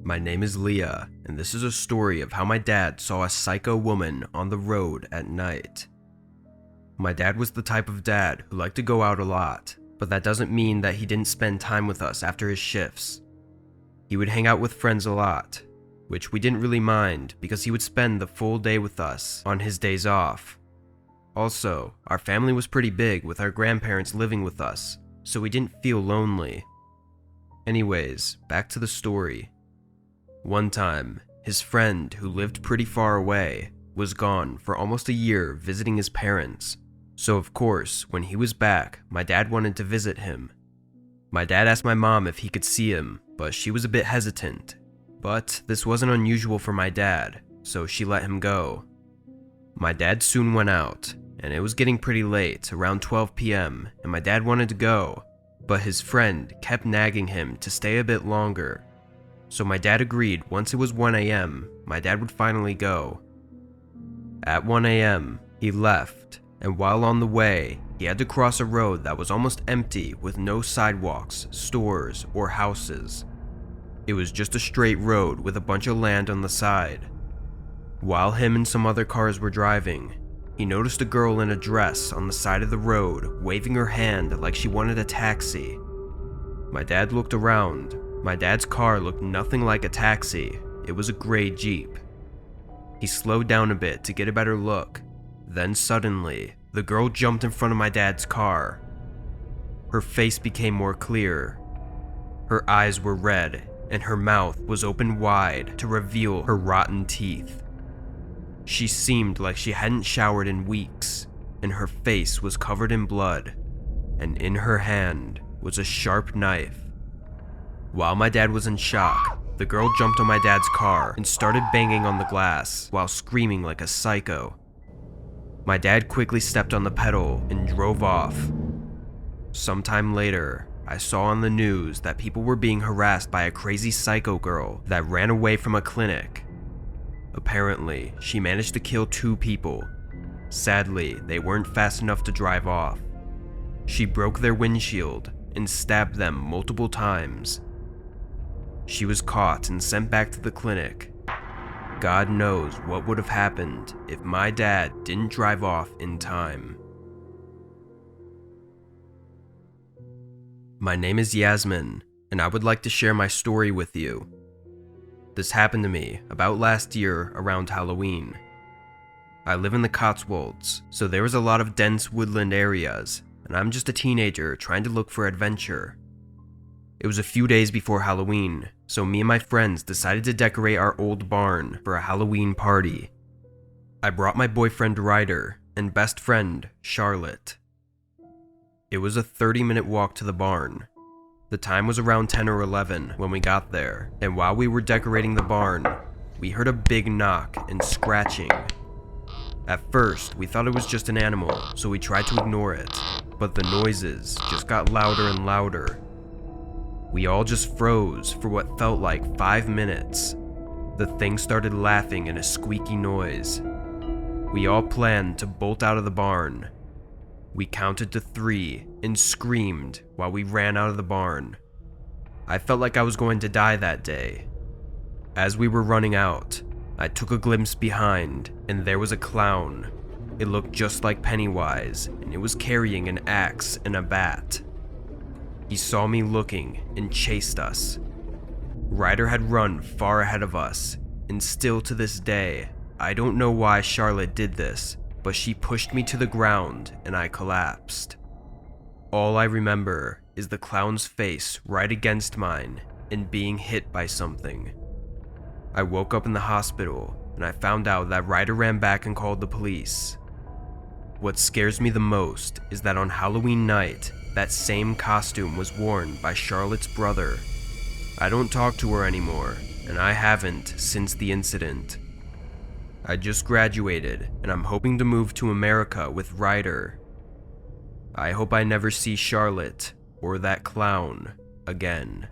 My name is Leah, and this is a story of how my dad saw a psycho woman on the road at night. My dad was the type of dad who liked to go out a lot, but that doesn't mean that he didn't spend time with us after his shifts. He would hang out with friends a lot, which we didn't really mind because he would spend the full day with us on his days off. Also, our family was pretty big with our grandparents living with us, so we didn't feel lonely. Anyways, back to the story. One time, his friend, who lived pretty far away, was gone for almost a year visiting his parents. So of course, when he was back, my dad wanted to visit him. My dad asked my mom if he could see him, but she was a bit hesitant. But this wasn't unusual for my dad, so she let him go. My dad soon went out, and it was getting pretty late, around 12 p.m., and my dad wanted to go, but his friend kept nagging him to stay a bit longer. So my dad agreed once it was 1 a.m., my dad would finally go. At 1 a.m., he left, and while on the way, he had to cross a road that was almost empty with no sidewalks, stores, or houses. It was just a straight road with a bunch of land on the side. While him and some other cars were driving, he noticed a girl in a dress on the side of the road waving her hand like she wanted a taxi. My dad looked around. My dad's car looked nothing like a taxi. It was a gray Jeep. He slowed down a bit to get a better look. Then suddenly, the girl jumped in front of my dad's car. Her face became more clear. Her eyes were red, and her mouth was open wide to reveal her rotten teeth. She seemed like she hadn't showered in weeks, and her face was covered in blood, and in her hand was a sharp knife. While my dad was in shock, the girl jumped on my dad's car and started banging on the glass while screaming like a psycho. My dad quickly stepped on the pedal and drove off. Sometime later, I saw on the news that people were being harassed by a crazy psycho girl that ran away from a clinic. Apparently, she managed to kill 2 people. Sadly, they weren't fast enough to drive off. She broke their windshield and stabbed them multiple times. She was caught and sent back to the clinic. God knows what would have happened if my dad didn't drive off in time. My name is Yasmin, and I would like to share my story with you. This happened to me about last year around Halloween. I live in the Cotswolds, so there was a lot of dense woodland areas, and I'm just a teenager trying to look for adventure. It was a few days before Halloween, so me and my friends decided to decorate our old barn for a Halloween party. I brought my boyfriend Ryder and best friend Charlotte. It was a 30-minute walk to the barn. The time was around 10 or 11 when we got there, and while we were decorating the barn, we heard a big knock and scratching. At first, we thought it was just an animal, so we tried to ignore it, but the noises just got louder and louder. We all just froze for what felt like 5 minutes. The thing started laughing in a squeaky noise. We all planned to bolt out of the barn. We counted to 3 and screamed while we ran out of the barn. I felt like I was going to die that day. As we were running out, I took a glimpse behind, and there was a clown. It looked just like Pennywise, and it was carrying an axe and a bat. He saw me looking and chased us. Ryder had run far ahead of us, and still to this day, I don't know why Charlotte did this, but she pushed me to the ground and I collapsed. All I remember is the clown's face right against mine and being hit by something. I woke up in the hospital and I found out that Ryder ran back and called the police. What scares me the most is that on Halloween night, that same costume was worn by Charlotte's brother. I don't talk to her anymore, and I haven't since the incident. I just graduated, and I'm hoping to move to America with Ryder. I hope I never see Charlotte or that clown again.